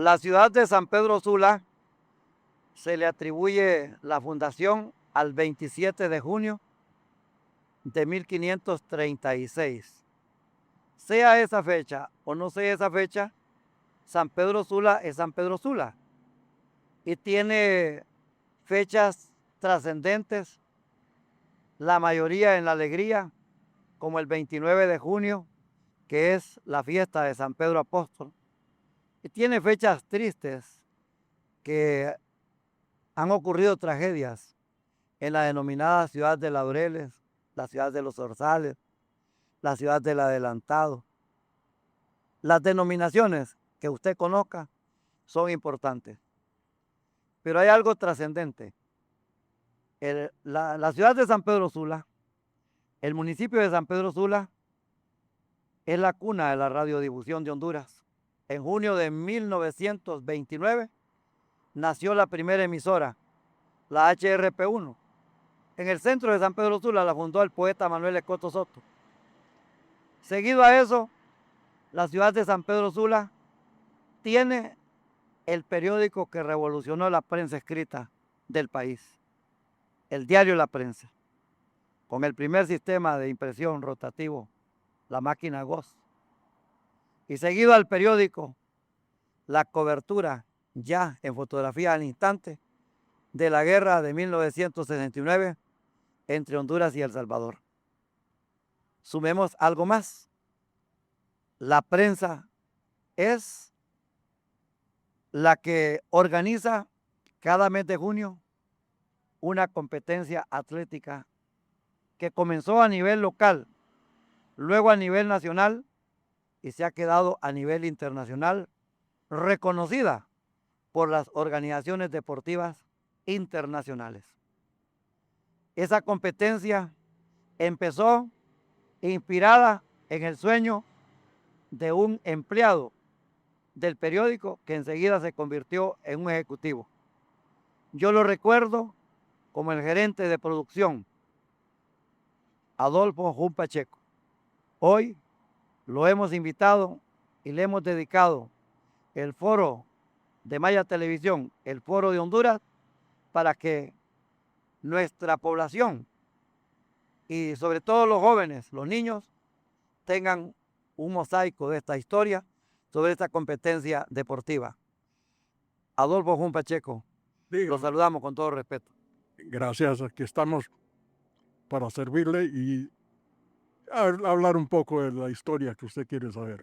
La ciudad de San Pedro Sula se le atribuye la fundación al 27 de junio de 1536. Sea esa fecha o no sea esa fecha, San Pedro Sula es San Pedro Sula y tiene fechas trascendentes, la mayoría en la alegría, como el 29 de junio, que es la fiesta de San Pedro Apóstol, y tiene fechas tristes que han ocurrido tragedias en la denominada ciudad de Laureles, la ciudad de los Orzales, la ciudad del Adelantado. Las denominaciones que usted conozca son importantes, pero hay algo trascendente. La ciudad de San Pedro Sula, el municipio de San Pedro Sula, es la cuna de la radiodifusión de Honduras. En junio de 1929 nació la primera emisora, la HRP1. En el centro de San Pedro Sula la fundó el poeta Manuel Escoto Soto. Seguido a eso, la ciudad de San Pedro Sula tiene el periódico que revolucionó la prensa escrita del país, el diario La Prensa, con el primer sistema de impresión rotativo, la máquina Gauss. Y seguido al periódico, la cobertura ya en fotografía al instante de la guerra de 1969 entre Honduras y El Salvador. Sumemos algo más. La prensa es la que organiza cada mes de junio una competencia atlética que comenzó a nivel local, luego a nivel nacional y se ha quedado a nivel internacional, reconocida por las organizaciones deportivas internacionales. Esa competencia empezó inspirada en el sueño de un empleado del periódico que enseguida se convirtió en un ejecutivo. Yo lo recuerdo como el gerente de producción, Adolfo Jun Pacheco. Hoy lo hemos invitado y le hemos dedicado el foro de Maya Televisión, el foro de Honduras, para que nuestra población y sobre todo los jóvenes, los niños, tengan un mosaico de esta historia sobre esta competencia deportiva. Adolfo Jun Pacheco, lo saludamos con todo respeto. Gracias, aquí estamos para servirle y hablar un poco de la historia que usted quiere saber.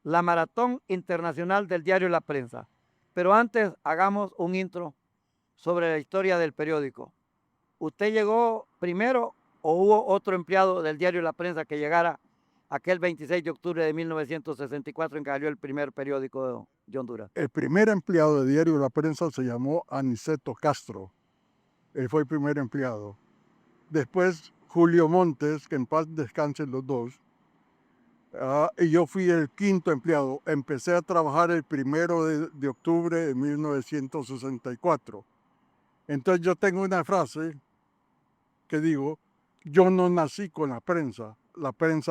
La maratón internacional del diario La Prensa. Pero antes hagamos un intro sobre la historia del periódico. ¿Usted llegó primero o hubo otro empleado del diario La Prensa que llegara aquel 26 de octubre de 1964 en que salió el primer periódico de Honduras? El primer empleado de Diario La Prensa se llamó Aniceto Castro. Él fue el primer empleado. Después Julio Montes, que en paz descansen los dos, y yo fui el quinto empleado. Empecé a trabajar el 1 de octubre de 1964. Entonces yo tengo una frase que digo, yo no nací con la prensa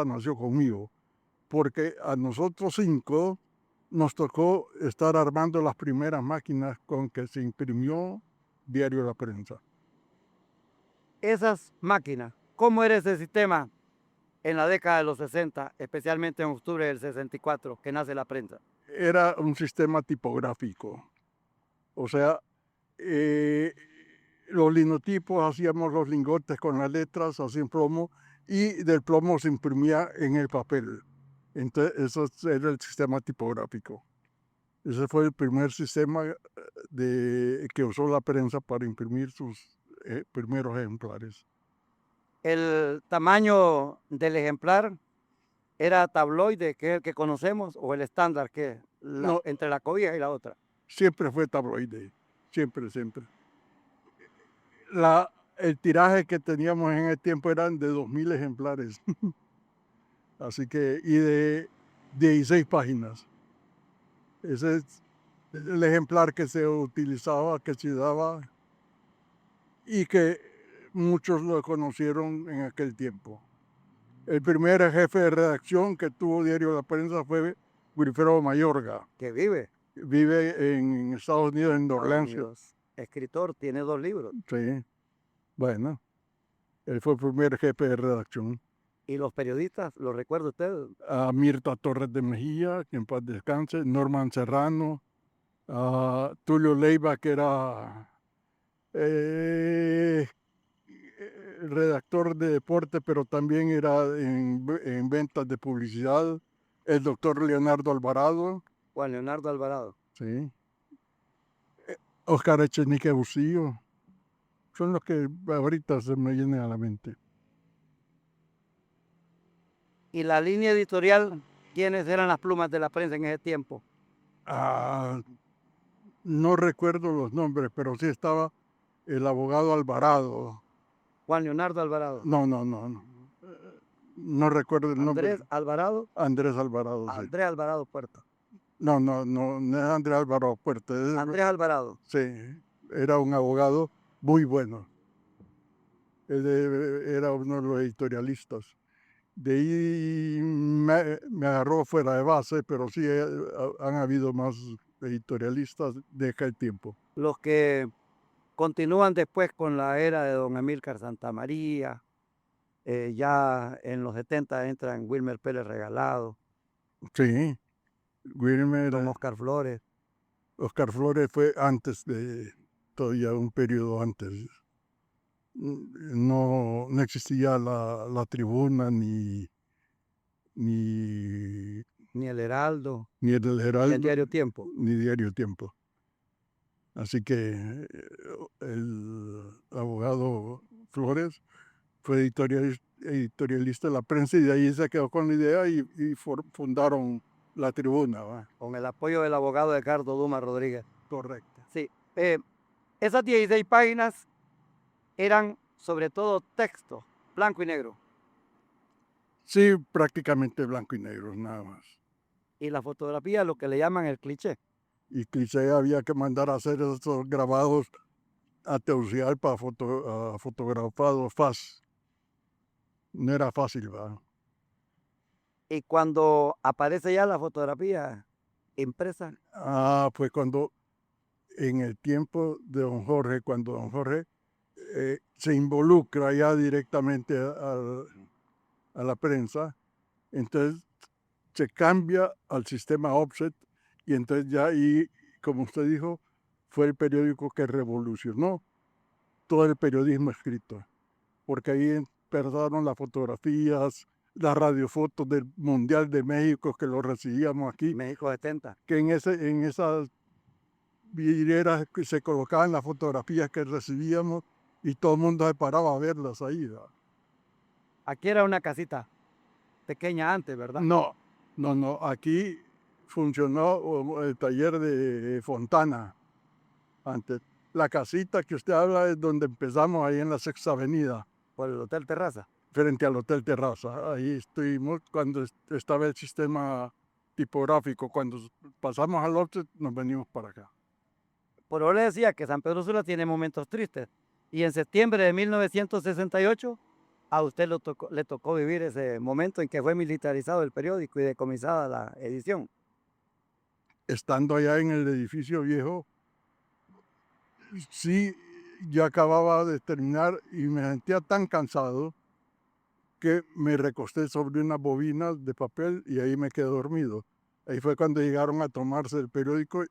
nació conmigo, porque a nosotros 5 nos tocó estar armando las primeras máquinas con que se imprimió Diario La Prensa. Esas máquinas, ¿cómo era ese sistema en la década de los 60, especialmente en octubre del 64, que nace La Prensa? Era un sistema tipográfico, o sea, los linotipos, hacíamos los lingotes con las letras así en plomo y del plomo se imprimía en el papel. Entonces, eso era el sistema tipográfico. Ese fue el primer sistema que usó la prensa para imprimir sus primeros ejemplares. El tamaño del ejemplar era tabloide, que es el que conocemos, o el estándar, que es No, entre la cobija y la otra. siempre fue tabloide, siempre. El tiraje que teníamos en el tiempo eran de 2.000 ejemplares. Así que, y de 16 páginas. Ese es el ejemplar que se utilizaba, que se daba y que muchos lo conocieron en aquel tiempo. El primer jefe de redacción que tuvo Diario La Prensa fue Wilfredo Mayorga. Que vive. Vive en Estados Unidos, en Estados Orlando. Unidos. Escritor, tiene 2 libros. Sí, bueno, él fue el primer jefe de redacción. Y los periodistas, ¿lo recuerda usted? A Mirta Torres de Mejía, que en paz descanse, Norman Serrano, a Tulio Leiva, que era eh, redactor de deporte, pero también era en ventas de publicidad, el doctor Leonardo Alvarado, Juan Leonardo Alvarado. sí, Oscar Echenique Bucillo, son los que ahorita se me vienen a la mente. Y la línea editorial, ¿quiénes eran las plumas de la prensa en ese tiempo? Ah, no recuerdo los nombres, pero sí estaba el abogado Alvarado. Juan Leonardo Alvarado. No. No recuerdo el nombre. Andrés Alvarado. Andrés Alvarado, sí. Andrés Alvarado Puerto. No es Andrés Alvarado Puerto. Andrés Alvarado. Sí, era un abogado muy bueno. Él era uno de los editorialistas. De ahí me agarró fuera de base, pero sí han habido más editorialistas de aquel tiempo. Los que continúan después con la era de don Amílcar Santamaría, ya en los 70 entran Wilmer Pérez Regalado, Sí, Wilmer, don Oscar Flores. Oscar Flores fue antes todavía un periodo antes. No existía la tribuna ni Ni el Heraldo, el ni Heraldo, el Diario Tiempo. ni Diario Tiempo. Así que el abogado Flores fue editorialista de la prensa y de ahí se quedó con la idea y fundaron la tribuna. ¿Va? Con el apoyo del abogado Edgardo Dumas Rodríguez. Correcto. Sí. Esas 16 páginas eran sobre todo texto, blanco y negro. Sí, prácticamente blanco y negro, nada más. Y la fotografía, lo que le llaman el cliché. Y cliché había que mandar a hacer esos grabados a Tegucigalpa fotografados FAS. No era fácil, ¿va? Y cuando aparece ya la fotografía impresa. Fue cuando, en el tiempo de don Jorge, cuando don Jorge se involucra ya directamente a la prensa, entonces se cambia al sistema offset y entonces ya ahí, como usted dijo, fue el periódico que revolucionó todo el periodismo escrito, porque ahí empezaron las fotografías, las radiofotos del Mundial de México que lo recibíamos aquí, México 70. que en esas vidrieras que se colocaban las fotografías que recibíamos y todo el mundo se paraba a verlas ahí. ¿Verdad? Aquí era una casita pequeña antes, ¿verdad? No, aquí funcionó el taller de Fontana antes. La casita que usted habla es donde empezamos ahí en la Sexta Avenida. Por el Hotel Terraza. Frente al Hotel Terraza. Ahí estuvimos cuando estaba el sistema tipográfico. Cuando pasamos al offset nos venimos para acá. Por eso le decía que San Pedro Sula tiene momentos tristes. Y en septiembre de 1968 a usted le tocó vivir ese momento en que fue militarizado el periódico y decomisada la edición. Estando allá en el edificio viejo, sí, ya acababa de terminar y me sentía tan cansado que me recosté sobre unas bobinas de papel y ahí me quedé dormido. Ahí fue cuando llegaron a tomarse el periódico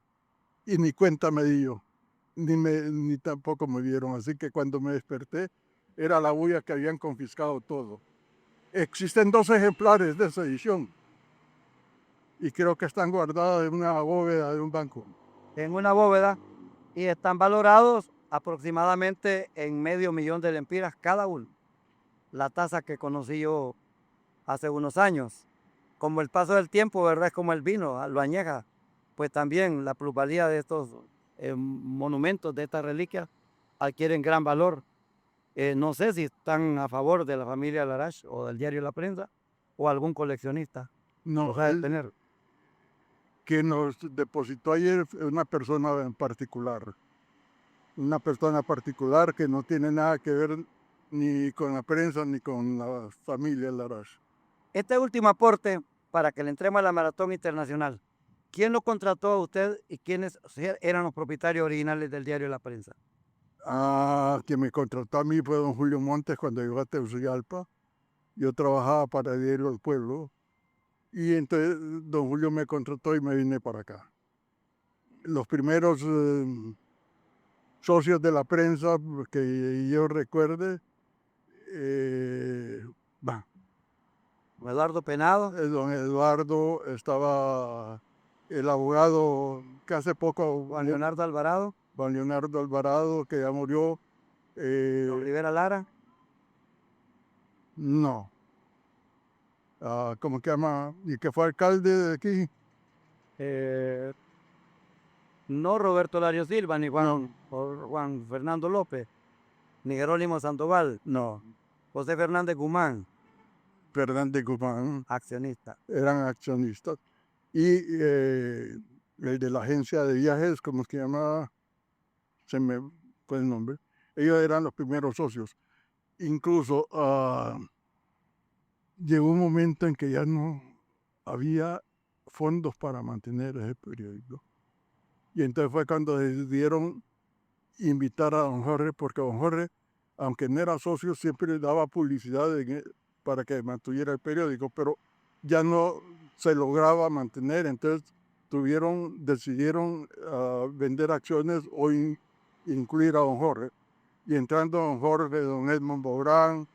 y ni cuenta me dio, ni tampoco me vieron. Así que cuando me desperté, era la bulla que habían confiscado todo. Existen 2 ejemplares de esa edición y creo que están guardadas en una bóveda de un banco. En una bóveda y están valorados aproximadamente en $500,000 de lempiras cada uno. La tasa que conocí yo hace unos años. Como el paso del tiempo, ¿verdad? Es como el vino, lo añeja. Pues también la plusvalía de estos monumentos, de estas reliquias, adquieren gran valor. No sé si están a favor de la familia Larache o del diario La Prensa o algún coleccionista. No, Los ha de tener. que nos depositó ayer una persona en particular. Una persona particular que no tiene nada que ver ni con la prensa ni con la familia Larache. Este último aporte para que le entremos a la maratón internacional. ¿Quién lo contrató a usted y quiénes eran los propietarios originales del diario La Prensa? Quien me contrató a mí fue don Julio Montes cuando llegó a Tegucigalpa. Yo trabajaba para el diario El Pueblo y entonces don Julio me contrató y me vine para acá. Los primeros socios de la prensa que yo recuerde, bah, Eduardo Penado, don Eduardo, estaba el abogado que hace poco, Juan Leonardo Alvarado, Juan Leonardo Alvarado, que ya murió. don Rivera Lara, No. ¿Cómo que llama? Y que fue alcalde de aquí. eh, no Roberto Lario Silva, ni No, Juan Fernando López, ni Jerónimo Sandoval, no. José Fernández Guzmán, Fernández Guzmán accionista. eran accionistas. Y el de la agencia de viajes, ¿cómo que llama? Se me fue el nombre. Ellos eran los primeros socios. Incluso llegó un momento en que ya no había fondos para mantener ese periódico. Y entonces fue cuando decidieron invitar a don Jorge, porque don Jorge, aunque no era socio, siempre daba publicidad para que mantuviera el periódico, pero ya no se lograba mantener, entonces decidieron vender acciones o incluir a don Jorge. Y entrando don Jorge, don Edmond Bourán,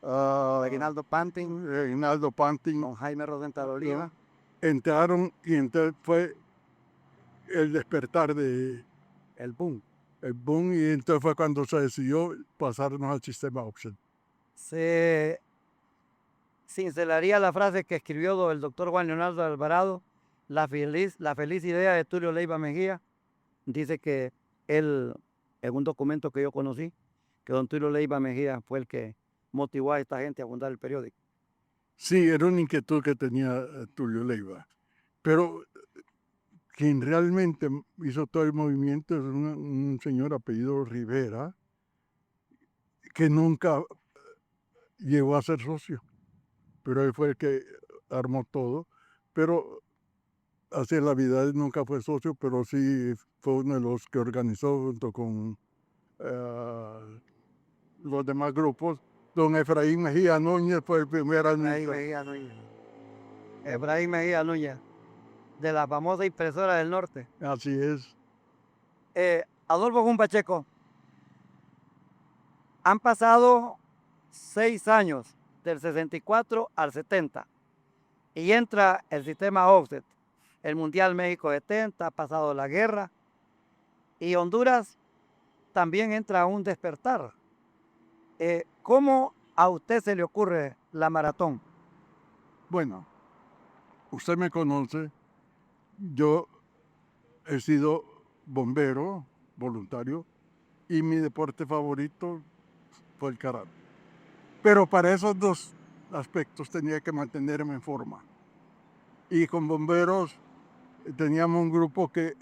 Reginaldo Pantin, Reinaldo Pantin, don Jaime Rosenthal Oliva. entraron y entonces fue el despertar de El boom. el boom y entonces fue cuando se decidió pasarnos al sistema Option. Se cincelaría la frase que escribió el doctor Juan Leonardo Alvarado, la feliz idea de Tulio Leiva Mejía. Dice que él, en un documento que yo conocí, que don Tulio Leiva Mejía fue el que motivó a esta gente a fundar el periódico. Sí, era una inquietud que tenía Tulio Leiva, pero quien realmente hizo todo el movimiento es un señor apellido Rivera, que nunca llegó a ser socio, pero él fue el que armó todo, pero hacia la vida él nunca fue socio, pero sí fue uno de los que organizó junto con los demás grupos. Don Efraín Mejía Núñez fue el primer administrador. Efraín Mejía Núñez, de la famosa impresora del norte. Así es. Adolfo Gun Pacheco, han pasado 6 años, del 64 al 70, y entra el sistema Offset, el Mundial México 70, ha pasado la guerra, y Honduras también entra a un despertar. ¿Cómo a usted se le ocurre la maratón? Bueno, usted me conoce, yo he sido bombero voluntario y mi deporte favorito fue el karate. Pero para esos dos aspectos tenía que mantenerme en forma. Y con bomberos teníamos un grupo que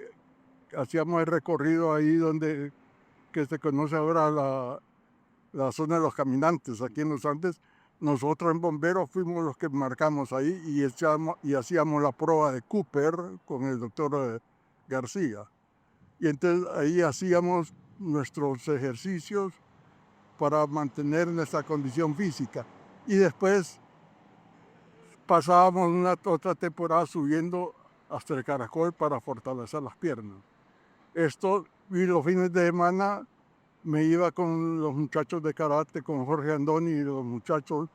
hacíamos el recorrido ahí donde que se conoce ahora la zona de los caminantes, aquí en los Andes. Nosotros en bomberos fuimos los que marcamos ahí y hacíamos la prueba de Cooper con el doctor García. Y entonces ahí hacíamos nuestros ejercicios para mantener nuestra condición física. Y después pasábamos otra temporada subiendo hasta el Caracol para fortalecer las piernas. Esto, y los fines de semana me iba con los muchachos de karate, con Jorge Andoni y los muchachos,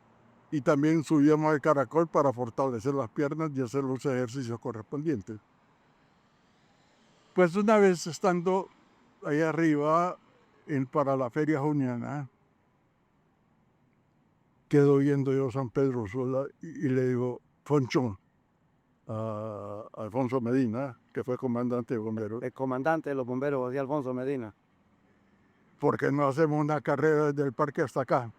y también subíamos al Caracol para fortalecer las piernas y hacer los ejercicios correspondientes. Pues una vez estando ahí arriba para la feria juniana, quedo viendo yo San Pedro Sula y le digo, Foncho, a Alfonso Medina, que fue comandante de bomberos, El comandante de los bomberos, José Alfonso Medina. ¿por qué no hacemos una carrera desde el parque hasta acá?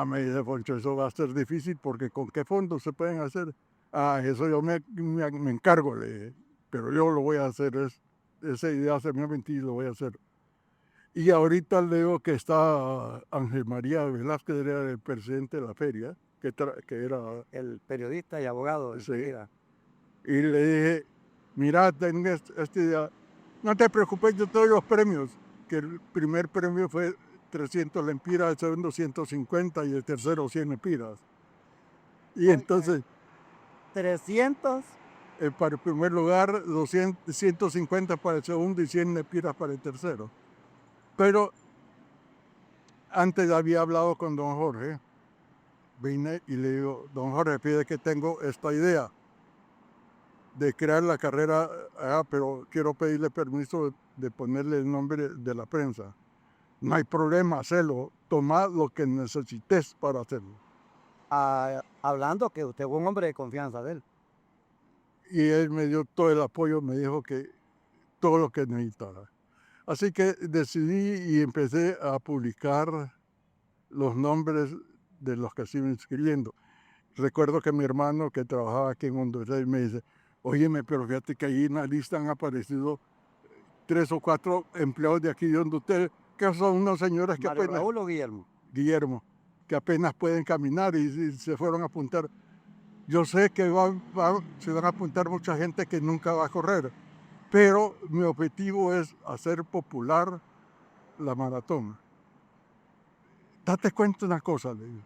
Me dice Foncho, eso va a ser difícil porque ¿con qué fondos se pueden hacer? Eso yo me encargo, le dije, pero yo lo voy a hacer, esa idea se me ha mentido y lo voy a hacer. Y ahorita leo que está Ángel María Velázquez, era el presidente de la feria, que era El periodista y abogado. sí, Y le dije, mira, tengo esta idea. No te preocupes, yo te doy los premios. Que el primer premio fue 300 lempiras, el segundo 150 y el tercero 100 lempiras. Y Oiga, entonces, 300. para el primer lugar, 150 para el segundo y 100 lempiras para el tercero. Pero antes había hablado con don Jorge. Vine y le digo, don Jorge, pide que tengo esta idea de crear la carrera, pero quiero pedirle permiso de ponerle el nombre de la prensa. No hay problema, hacelo. Toma lo que necesites para hacerlo. Hablando que usted es un hombre de confianza de él. Y él me dio todo el apoyo, me dijo que todo lo que necesitara. Así que decidí y empecé a publicar los nombres de los que se iban inscribiendo. Recuerdo que mi hermano que trabajaba aquí en Honduras me dice, óyeme, pero fíjate que ahí en la lista han aparecido 3 o 4 empleados de aquí de donde usted, que son unos señores que Mario apenas, Raúl o Guillermo. Guillermo, que apenas pueden caminar y se fueron a apuntar. Yo sé que se van a apuntar mucha gente que nunca va a correr, pero mi objetivo es hacer popular la maratón. Date cuenta una cosa, le digo.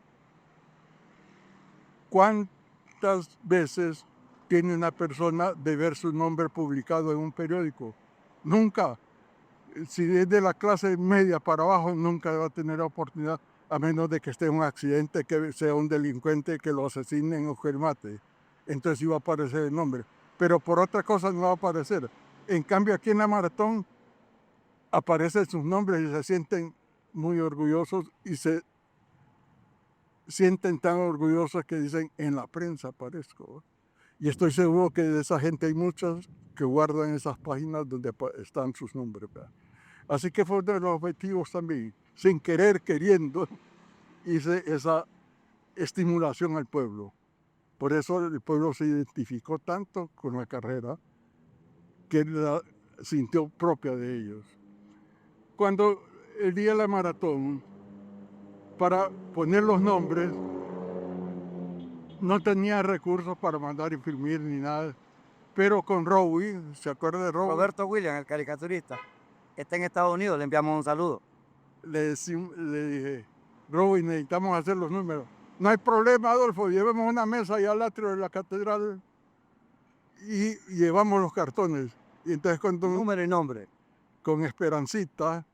¿Cuántas veces tiene una persona de ver su nombre publicado en un periódico? Nunca. Si es de la clase media para abajo, nunca va a tener oportunidad, a menos de que esté en un accidente, que sea un delincuente, que lo asesinen o que lo mate. Entonces iba a aparecer el nombre. Pero por otra cosa no va a aparecer. En cambio, aquí en la maratón aparecen sus nombres y se sienten muy orgullosos y se sienten tan orgullosos que dicen, en la prensa aparezco. Y estoy seguro que de esa gente hay muchos que guardan esas páginas donde están sus nombres. ¿Verdad? Así que fue uno de los objetivos también, sin querer, queriendo, hice esa estimulación al pueblo. Por eso el pueblo se identificó tanto con la carrera que la sintió propia de ellos. Cuando el día de la maratón, para poner los nombres, no tenía recursos para mandar imprimir ni nada, pero con Rowie, ¿se acuerda de Rowie? Roberto Williams, el caricaturista. Está en Estados Unidos, le enviamos un saludo. Le dije, Rowie, necesitamos hacer los números. No hay problema, Adolfo, llevemos una mesa allá al atrio de la catedral y llevamos los cartones. Y entonces Número y nombre. con Esperancita,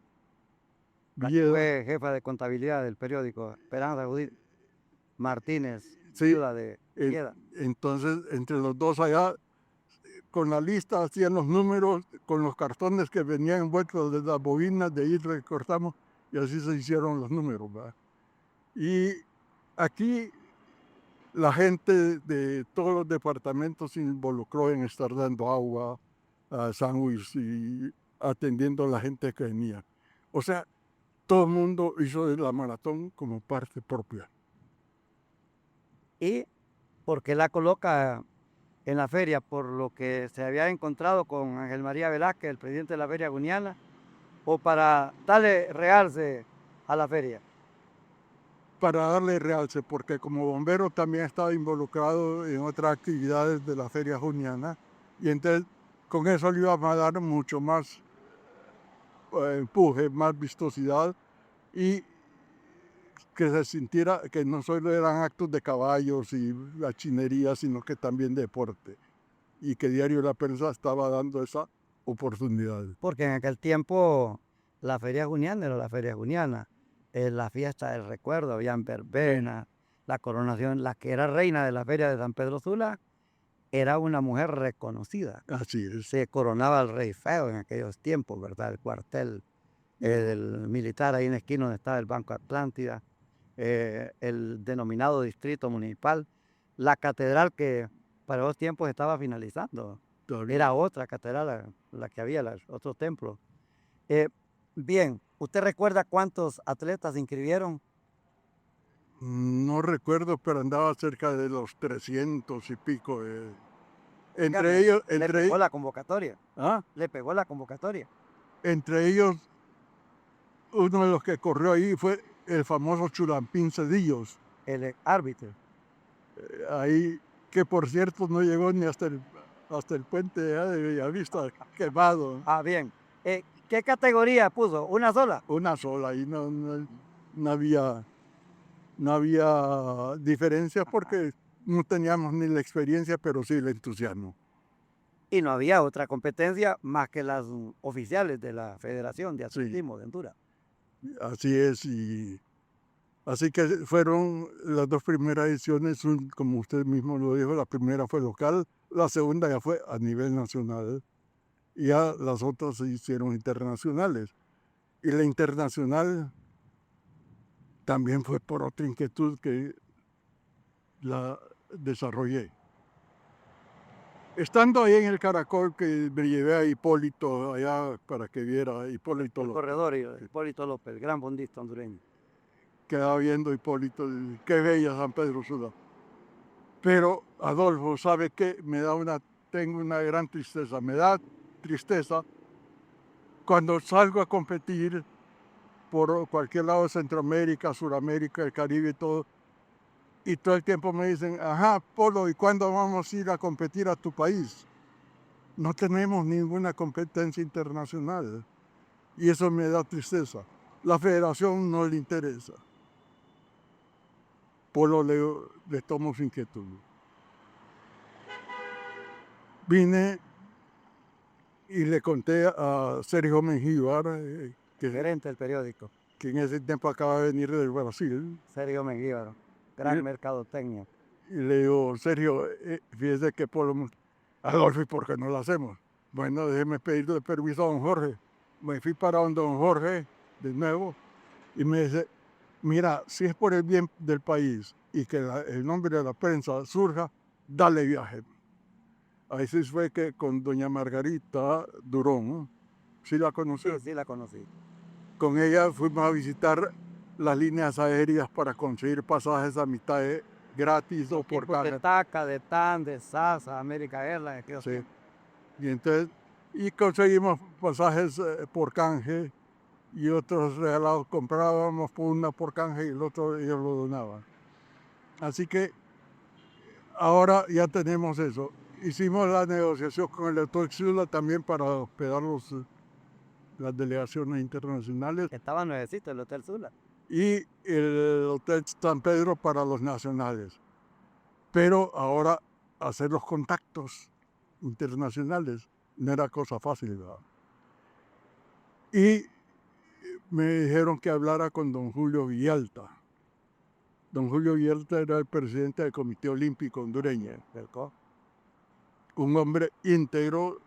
La que fue jefa de contabilidad del periódico Esperanza Judith Martínez, sí, viuda de Queda. entonces entre los dos allá, con la lista hacían los números, con los cartones que venían envueltos de las bobinas, de ahí recortamos y así se hicieron los números. ¿verdad? Y aquí la gente de todos los departamentos se involucró en estar dando agua, sándwiches y atendiendo a la gente que venía. O sea, todo el mundo hizo de la maratón como parte propia. ¿Y por qué la coloca en la feria? Por lo que se había encontrado con Ángel María Velázquez, el presidente de la Feria Juniana, o para darle realce a la feria. Para darle realce, porque como bombero también estaba involucrado en otras actividades de la Feria Juniana, y entonces con eso le iba a dar mucho más empuje, más vistosidad, y que se sintiera que no solo eran actos de caballos y gachinería, sino que también deporte, y que Diario La Prensa estaba dando esa oportunidad. Porque en aquel tiempo la Feria Juniana era la Feria Juniana, la fiesta del recuerdo, habían verbenas, la coronación, la que era reina de la Feria de San Pedro Sula, era una mujer reconocida. Así es. Se coronaba al rey feo en aquellos tiempos, ¿verdad? El cuartel del militar ahí en la esquina donde estaba el Banco Atlántida, el denominado distrito municipal, la catedral que para esos tiempos estaba finalizando. Era otra catedral la que había, los otros templos. Bien, ¿usted recuerda cuántos atletas se inscribieron? No recuerdo, pero andaba cerca de los 300 y pico. Entre Dígame, ellos, le pegó la convocatoria. ¿ah? Le pegó la convocatoria. Entre ellos, uno de los que corrió ahí fue el famoso Chulampín Cedillos. El árbitro. Ahí, que por cierto no llegó ni hasta hasta el puente de Bellavista quemado. Ah, bien. ¿Qué categoría puso? ¿Una sola? Una sola, y no había, no había diferencia porque no teníamos ni la experiencia, pero sí el entusiasmo. Y no había otra competencia más que las oficiales de la Federación de Sí, Atletismo de Honduras. así es. Y así que fueron las dos primeras ediciones, como usted mismo lo dijo, la primera fue local, la segunda ya fue a nivel nacional, y ya las otras se hicieron internacionales. Y la internacional también fue por otra inquietud que la desarrollé. Estando ahí en el Caracol, que me llevé a Hipólito allá para que viera Hipólito El López. corredor Hipólito López, gran bondista hondureño. Quedaba viendo Hipólito, y qué bella San Pedro Sula. Pero Adolfo, ¿sabe qué? Tengo una gran tristeza. Me da tristeza cuando salgo a competir por cualquier lado de Centroamérica, Suramérica, el Caribe y todo. Y todo el tiempo me dicen, ajá, Polo, ¿y cuándo vamos a ir a competir a tu país? No tenemos ninguna competencia internacional. Y eso me da tristeza. La federación no le interesa. Polo le tomo su inquietud. Vine y le conté a Sergio Mengíbar, Gerente del periódico, que en ese tiempo acaba de venir del Brasil, Sergio Mengíbaro, y, gran mercadotecnia. y le digo, Sergio, fíjese que Polo, Adolfo, ¿y por qué no lo hacemos? Bueno, déjeme pedirle permiso a don Jorge. Me fui para don Jorge de nuevo y me dice, mira, si es por el bien del país y que el nombre de la prensa surja, dale viaje. Ahí sí fue que con doña Margarita Durón, ¿sí la conoció? Sí, sí la conocí. Con ella fuimos a visitar las líneas aéreas para conseguir pasajes a mitad gratis o Los por tiempos de caja. TACA, de TAN, de SAS, América Airlines, aquellos Sí. tiempos. Y entonces, y conseguimos pasajes por canje y otros regalados. Comprábamos por una por canje y el otro ellos lo donaban. Así que ahora ya tenemos eso. Hicimos la negociación con el doctor Xula también para hospedar las delegaciones internacionales Estaba nuevecito el Hotel Sula. y el Hotel San Pedro para los nacionales. Pero ahora hacer los contactos internacionales no era cosa fácil, ¿verdad? Y me dijeron que hablara con don Julio Villalta. Don Julio Villalta era el presidente del Comité Olímpico hondureño, Del CO. un hombre íntegro,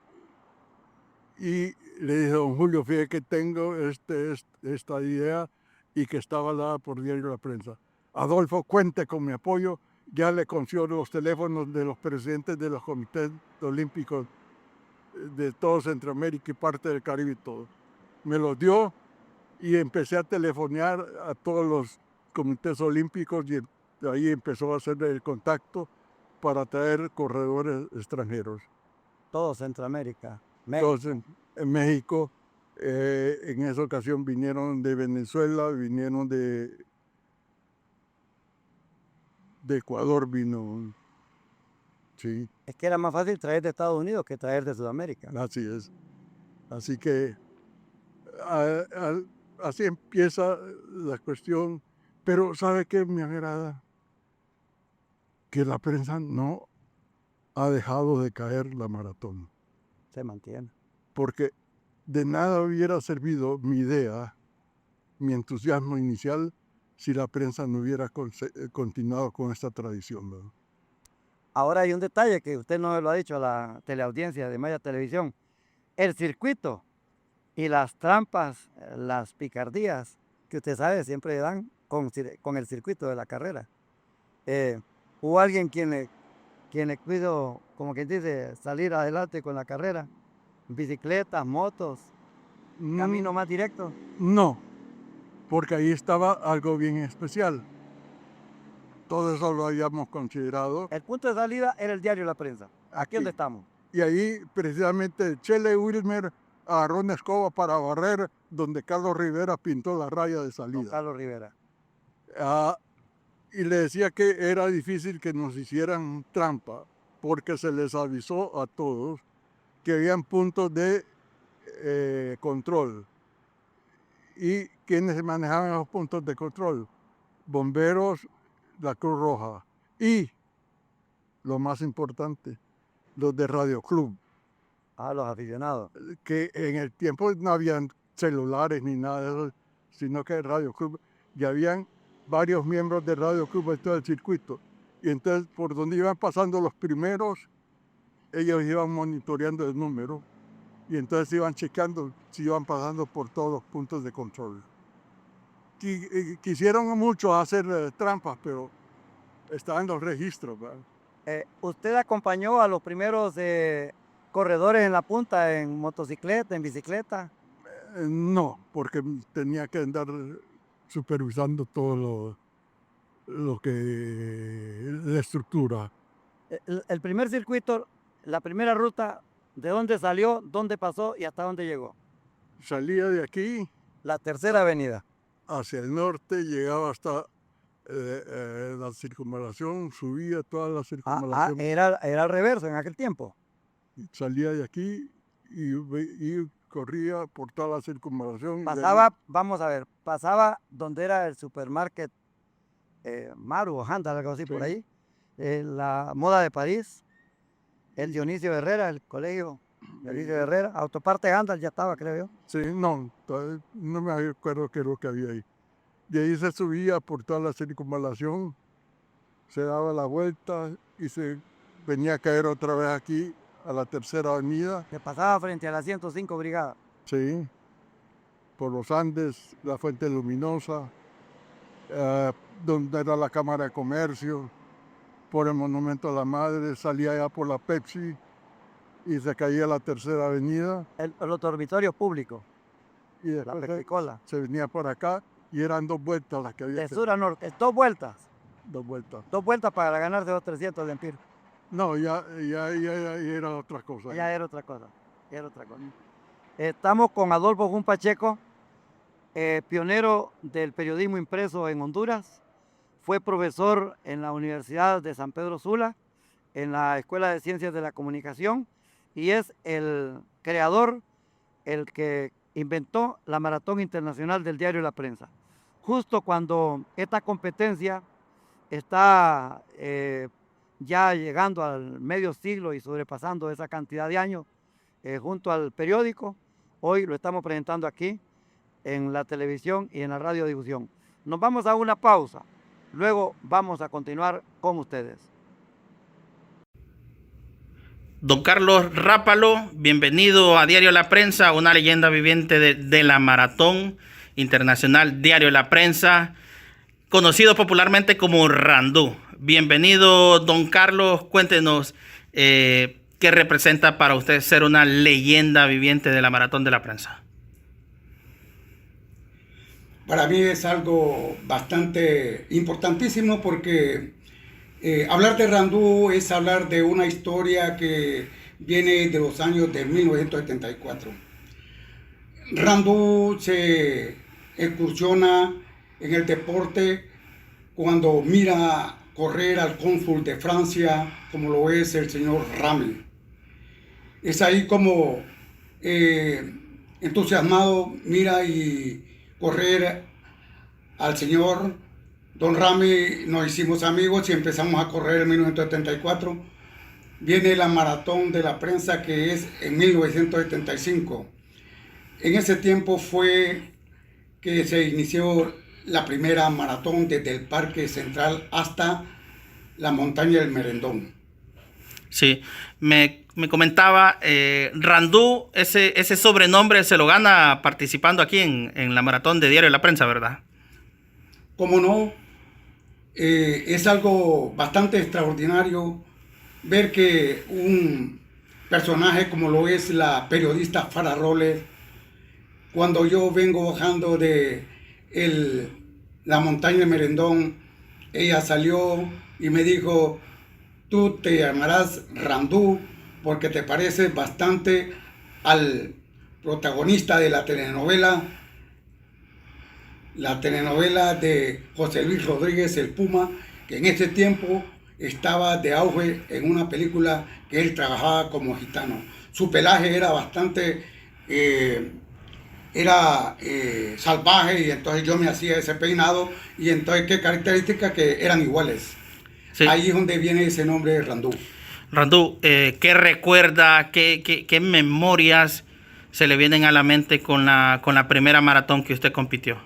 y le dije, don Julio, fíjate que tengo esta idea y que está avalada por Diario La Prensa. Adolfo, cuente con mi apoyo. Ya le consigo los teléfonos de los presidentes de los comités olímpicos de todo Centroamérica y parte del Caribe y todo. Me los dio y empecé a telefonear a todos los comités olímpicos y ahí empezó a hacer el contacto para traer corredores extranjeros. Todo Centroamérica. México. Entonces, en México, en esa ocasión vinieron de Venezuela, vinieron de Ecuador, vino, sí, Es que era más fácil traer de Estados Unidos que traer de Sudamérica. así es. Así que así empieza la cuestión, pero ¿sabe qué me agrada? Que la prensa no ha dejado de caer la maratón, Se mantiene. porque de nada hubiera servido mi idea, mi entusiasmo inicial, si la prensa no hubiera continuado con esta tradición, ¿verdad? Ahora hay un detalle que usted no lo ha dicho a la teleaudiencia de Maya Televisión. El circuito y las trampas, las picardías que usted sabe siempre dan con el circuito de la carrera. Hubo alguien quien le cuido, como quien dice, salir adelante con la carrera. Bicicletas, motos, camino más directo. No, porque ahí estaba algo bien especial. Todo eso lo habíamos considerado. El punto de salida era el diario La Prensa. Aquí donde estamos. Y ahí precisamente Chele Wilmer agarró una escoba para barrer donde Carlos Rivera pintó la raya de Don salida. Carlos Rivera. Y le decía que era difícil que nos hicieran trampa, porque se les avisó a todos que habían puntos de control. ¿Y quienes manejaban esos puntos de control? Bomberos, la Cruz Roja y, lo más importante, los de Radio Club. Los aficionados. Que en el tiempo no habían celulares ni nada de eso, sino que Radio Club, ya habían varios miembros de Radio Club en todo el circuito. Y entonces, por donde iban pasando los primeros, ellos iban monitoreando el número y entonces iban checando si iban pasando por todos los puntos de control. Quisieron mucho hacer trampas, pero estaban los registros, ¿verdad? ¿Usted acompañó a los primeros corredores en la punta en motocicleta, en bicicleta? No, porque tenía que andar supervisando todo lo que la estructura. El primer circuito, la primera ruta, ¿de dónde salió, dónde pasó y hasta dónde llegó? Salía de aquí La tercera avenida. hacia el norte, llegaba hasta la circunvalación, subía toda la circunvalación. Era al reverso en aquel tiempo. Salía de aquí y corría por toda la circunvalación. Pasaba, vamos a ver, pasaba donde era el supermarket Maru o Handal, algo así, sí, por ahí. La Moda de París, el Dionisio Herrera, el colegio Dionisio Herrera, Autoparte Handal ya estaba, creo yo. Sí, no me acuerdo qué es lo que había ahí. De ahí se subía por toda la circunvalación, se daba la vuelta y se venía a caer otra vez aquí a la tercera avenida. Que pasaba frente a la 105 Brigada. Sí, por los Andes, la Fuente Luminosa, donde era la Cámara de Comercio, por el Monumento a la Madre, salía allá por la Pepsi y se caía a la tercera avenida. Los dormitorios públicos. Y después la Pepsi-Cola. Se venía por acá y eran 2 vueltas las que había. De sur a norte, 2 vueltas. 2 vueltas. 2 vueltas para ganarse los 300 de Empire. No, ya era otra cosa. Ya era otra cosa. Estamos con Adolfo Jun Pacheco, pionero del periodismo impreso en Honduras. Fue profesor en la Universidad de San Pedro Sula, en la Escuela de Ciencias de la Comunicación, y es el creador, el que inventó la Maratón Internacional del Diario La Prensa. Justo cuando esta competencia está ya llegando al medio siglo y sobrepasando esa cantidad de años, junto al periódico, hoy lo estamos presentando aquí en la televisión y en la radiodifusión. Nos vamos a una pausa, luego vamos a continuar con ustedes. Don Carlos Rápalo, bienvenido a Diario La Prensa, una leyenda viviente de la Maratón Internacional Diario La Prensa, conocido popularmente como Randú. Bienvenido, don Carlos, cuéntenos qué representa para usted ser una leyenda viviente de la Maratón de la Prensa. Para mí es algo bastante importantísimo porque hablar de Randú es hablar de una historia que viene de los años de 1974. Randú se incursiona en el deporte cuando mira correr al cónsul de Francia, como lo es el señor Ramy. Es ahí como entusiasmado mira y correr al señor Don Ramy. Nos hicimos amigos y empezamos a correr en 1974. Viene la Maratón de la Prensa, que es en 1975. En ese tiempo fue que se inició la primera maratón desde el Parque Central hasta la montaña del Merendón. Sí, me comentaba, Randú, ese sobrenombre se lo gana participando aquí en la Maratón de Diario La Prensa, ¿verdad? Cómo no, es algo bastante extraordinario ver que un personaje como lo es la periodista Farah Robles, cuando yo vengo bajando de la montaña de Merendón, ella salió y me dijo: tú te llamarás Randú porque te pareces bastante al protagonista de la telenovela de José Luis Rodríguez, el Puma, que en ese tiempo estaba de auge en una película que él trabajaba como gitano. Su pelaje era bastante salvaje, y entonces yo me hacía ese peinado, y entonces qué características que eran iguales. Sí. Ahí es donde viene ese nombre de Randú. Randú, ¿qué recuerda, qué memorias se le vienen a la mente con la primera maratón que usted compitió?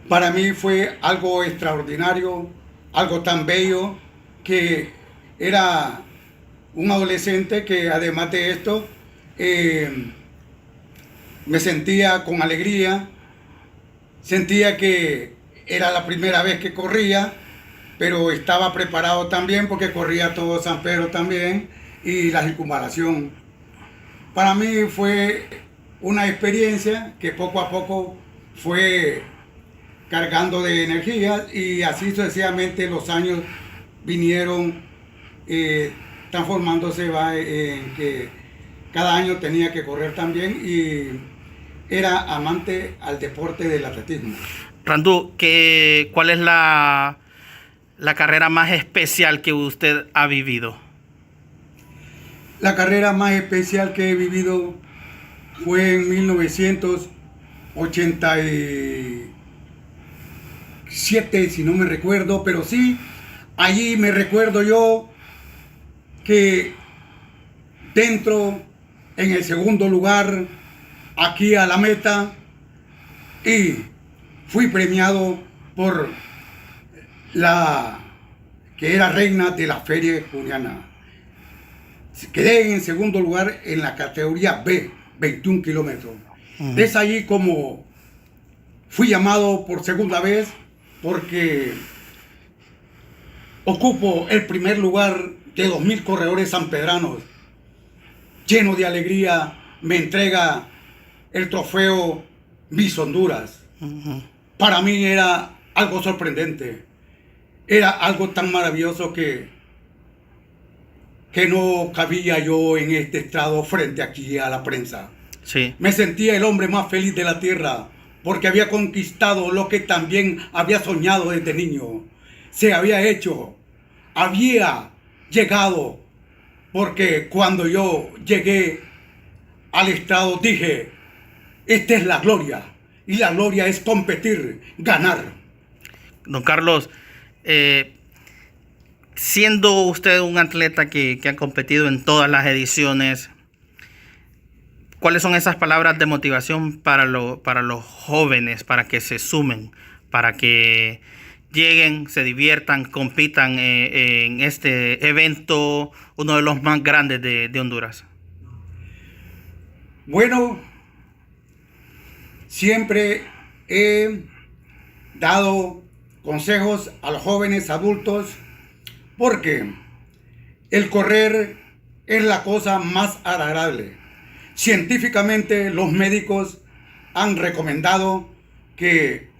Para mí fue algo extraordinario, algo tan bello, que era un adolescente que, además de esto, me sentía con alegría, sentía que era la primera vez que corría, pero estaba preparado también porque corría todo San Pedro también y la circunvalación. Para mí fue una experiencia que poco a poco fue cargando de energía, y así sucesivamente los años vinieron transformándose en que cada año tenía que correr también, y era amante al deporte del atletismo. Randú, ¿cuál es la carrera más especial que usted ha vivido? La carrera más especial que he vivido fue en 1987, si no me recuerdo, pero sí, allí me recuerdo yo que dentro, en el segundo lugar, aquí a la meta, y fui premiado por la que era reina de la feria juniana. Quedé en segundo lugar en la categoría B, 21 kilómetros. Es allí como fui llamado por segunda vez, porque ocupo el primer lugar de 2,000 corredores sanpedranos. Lleno de alegría, me entrega el trofeo Miss Honduras. Para mí era algo sorprendente. Era algo tan maravilloso que no cabía yo en este estrado frente aquí a la prensa. Sí. Me sentía el hombre más feliz de la tierra, porque había conquistado lo que también había soñado desde niño. Se había hecho, había llegado, porque cuando yo llegué al estrado dije, esta es la gloria, y la gloria es competir, ganar. Don Carlos, siendo usted un atleta que ha competido en todas las ediciones, ¿cuáles son esas palabras de motivación para los jóvenes, para que se sumen, para que lleguen, se diviertan, compitan en este evento, uno de los más grandes de Honduras? Bueno, siempre he dado consejos a los jóvenes adultos, porque el correr es la cosa más agradable. Científicamente, los médicos han recomendado que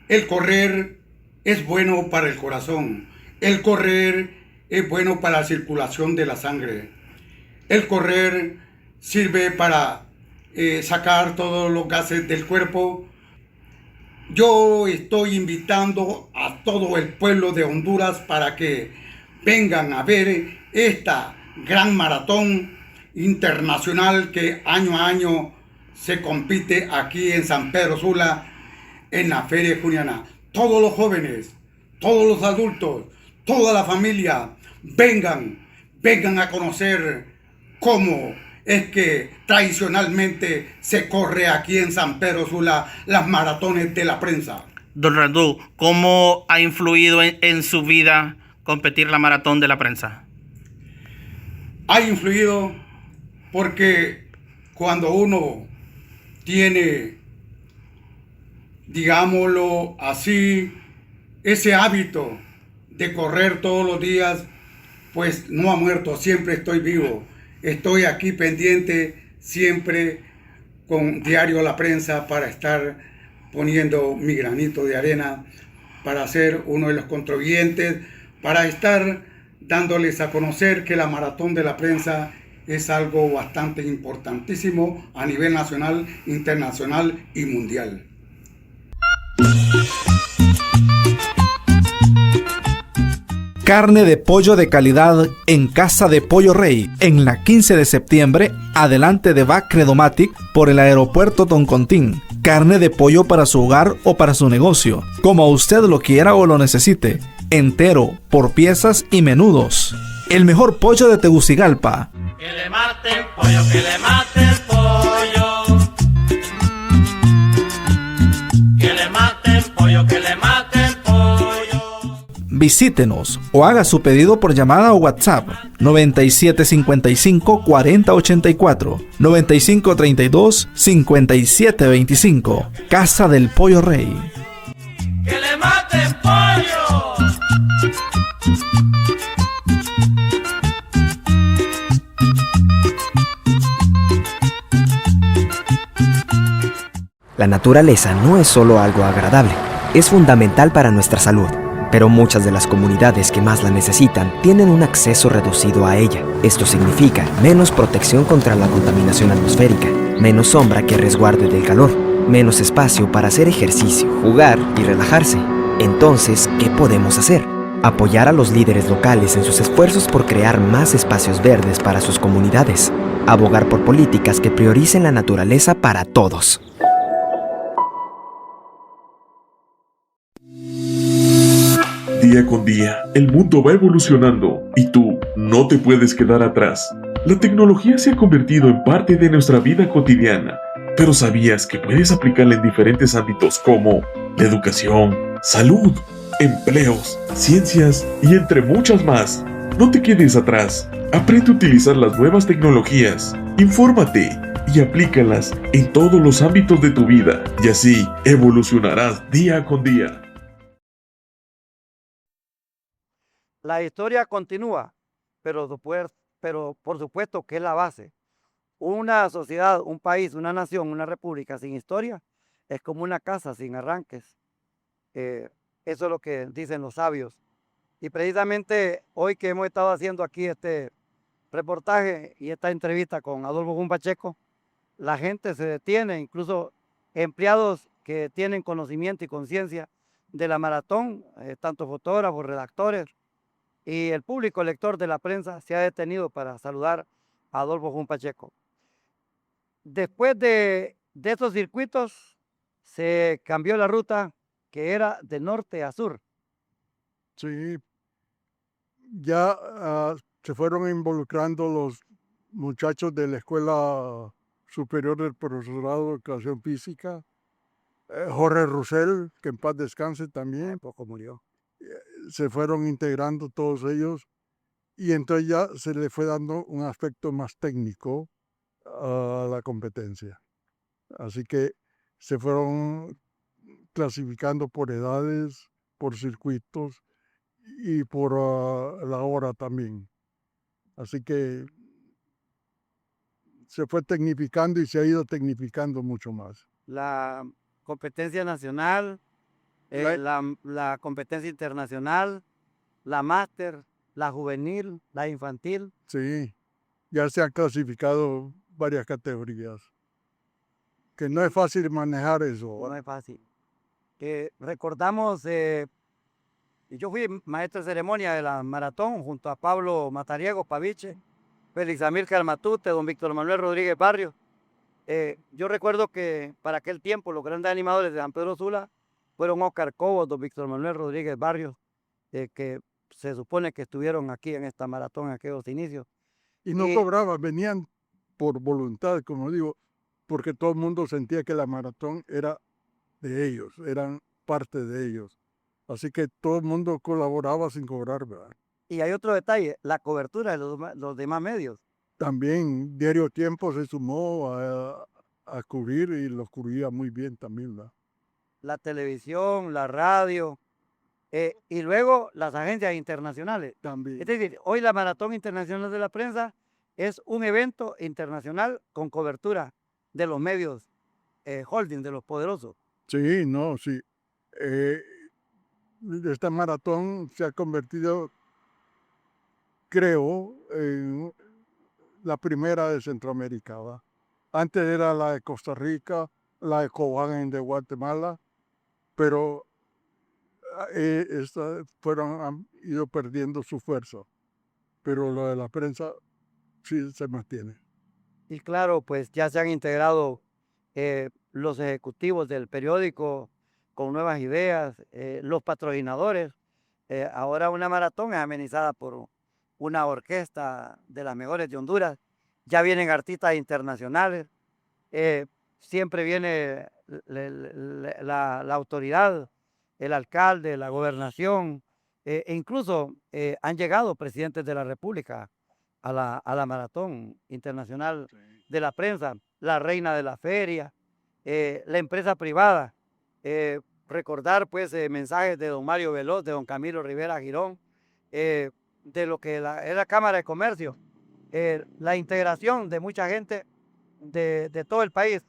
el correr es bueno para el corazón, el correr es bueno para la circulación de la sangre, el correr sirve para sacar todos los gases del cuerpo. Yo estoy invitando a todo el pueblo de Honduras para que vengan a ver esta gran maratón internacional que año a año se compite aquí en San Pedro Sula, en la feria juniana. Todos los jóvenes, todos los adultos, toda la familia, vengan a conocer cómo es que tradicionalmente se corre aquí en San Pedro Sula las maratones de la prensa. Don Randú, ¿cómo ha influido en su vida competir la maratón de la prensa? Ha influido porque cuando uno tiene, digámoslo así, ese hábito de correr todos los días, pues no ha muerto, siempre estoy vivo. Estoy aquí pendiente siempre con Diario La Prensa para estar poniendo mi granito de arena, para ser uno de los contribuyentes, para estar dándoles a conocer que la maratón de la prensa es algo bastante importantísimo a nivel nacional, internacional y mundial. Carne de pollo de calidad en Casa de Pollo Rey, en la 15 de septiembre, adelante de Bac Credomatic por el aeropuerto Toncontín. Carne de pollo para su hogar o para su negocio, como usted lo quiera o lo necesite. Entero, por piezas y menudos. El mejor pollo de Tegucigalpa. Que le maten pollo, que le maten pollo. Que le maten pollo, que le maten pollo. Visítenos o haga su pedido por llamada o WhatsApp 9755 4084 9532 5725. Casa del Pollo Rey. Que le maten pollo. La naturaleza no es solo algo agradable, es fundamental para nuestra salud. Pero muchas de las comunidades que más la necesitan tienen un acceso reducido a ella. Esto significa menos protección contra la contaminación atmosférica, menos sombra que resguarde del calor, menos espacio para hacer ejercicio, jugar y relajarse. Entonces, ¿qué podemos hacer? Apoyar a los líderes locales en sus esfuerzos por crear más espacios verdes para sus comunidades. Abogar por políticas que prioricen la naturaleza para todos. Día con día, el mundo va evolucionando y tú no te puedes quedar atrás. La tecnología se ha convertido en parte de nuestra vida cotidiana, pero ¿sabías que puedes aplicarla en diferentes ámbitos como la educación, salud, empleos, ciencias y entre muchas más? No te quedes atrás. Aprende a utilizar las nuevas tecnologías, infórmate y aplícalas en todos los ámbitos de tu vida y así evolucionarás día con día. La historia continúa, pero por supuesto que es la base. Una sociedad, un país, una nación, una república sin historia es como una casa sin arranques. Eso es lo que dicen los sabios. Y precisamente hoy que hemos estado haciendo aquí este reportaje y esta entrevista con Adolfo Gun Pacheco, la gente se detiene, incluso empleados que tienen conocimiento y conciencia de la maratón, tanto fotógrafos, redactores, y el público lector de la prensa se ha detenido para saludar a Adolfo Gun Pacheco. Después de estos circuitos se cambió la ruta que era de norte a sur. Sí, ya se fueron involucrando los muchachos de la Escuela Superior del Profesorado de Educación Física. Jorge Roussel, que en paz descanse también. Poco murió. Se fueron integrando todos ellos y entonces ya se le fue dando un aspecto más técnico a la competencia. Así que se fueron clasificando por edades, por circuitos y por la hora también. Así que se fue tecnificando y se ha ido tecnificando mucho más. La competencia nacional, la competencia internacional, la máster, la juvenil, la infantil. Sí, ya se han clasificado varias categorías. Que no es fácil manejar eso. No es fácil. Recordamos, yo fui maestro de ceremonia de la maratón junto a Pablo Matariego Paviche, Félix Amílcar Matute, don Víctor Manuel Rodríguez Barrios. Yo recuerdo que para aquel tiempo los grandes animadores de San Pedro Sula fueron Oscar Cobos, don Víctor Manuel Rodríguez Barrios, que se supone que estuvieron aquí en esta maratón en aquellos inicios. Y no cobraban, venían por voluntad, como digo, porque todo el mundo sentía que la maratón era de ellos, eran parte de ellos. Así que todo el mundo colaboraba sin cobrar, ¿verdad? Y hay otro detalle, la cobertura de los demás medios. También Diario Tiempo se sumó a cubrir y lo cubría muy bien también, ¿verdad? La televisión, la radio, y luego las agencias internacionales. También. Es decir, hoy la Maratón Internacional de la Prensa es un evento internacional con cobertura de los medios holding, de los poderosos. Sí, no, sí. Esta maratón se ha convertido, creo, en la primera de Centroamérica, ¿va? Antes era la de Costa Rica, la de Cobán de Guatemala, pero han ido perdiendo su fuerza, pero lo de la prensa sí se mantiene. Y claro, pues ya se han integrado los ejecutivos del periódico con nuevas ideas, los patrocinadores. Ahora una maratón es amenizada por una orquesta de las mejores de Honduras. Ya vienen artistas internacionales. Siempre viene la autoridad, el alcalde, la gobernación, e incluso han llegado presidentes de la República a la maratón internacional de la prensa, la reina de la feria, la empresa privada. Recordar pues mensajes de don Mario Veloz, de don Camilo Rivera Girón, de lo que es la Cámara de Comercio, la integración de mucha gente de todo el país.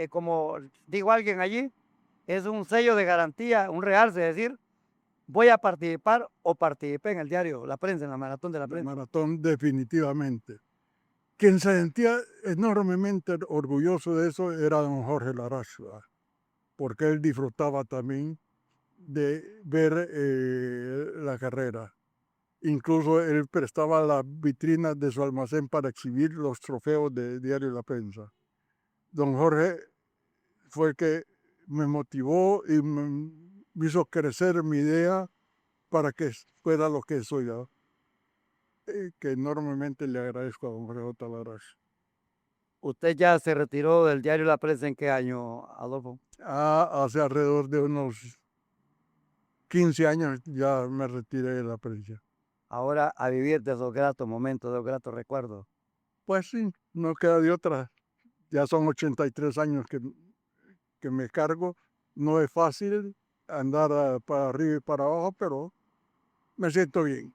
Como dijo alguien allí, es un sello de garantía, un realce, es decir, voy a participar o participé en el diario La Prensa, en la maratón de la La prensa. maratón definitivamente. Quien se sentía enormemente orgulloso de eso era don Jorge Larache, ¿verdad? Porque él disfrutaba también de ver la carrera. Incluso él prestaba las vitrinas de su almacén para exhibir los trofeos de Diario La Prensa. Don Jorge fue el que me motivó y me hizo crecer mi idea para que fuera lo que soy yo. Que enormemente le agradezco a don Jorge J. Larache. ¿Usted ya se retiró del diario La Prensa en qué año, Adolfo? Hace alrededor de unos 15 años ya me retiré de la prensa. Ahora a vivir de esos gratos momentos, de esos gratos recuerdos. Pues sí, no queda de otra. Ya son 83 años que me cargo. No es fácil andar para arriba y para abajo, pero me siento bien.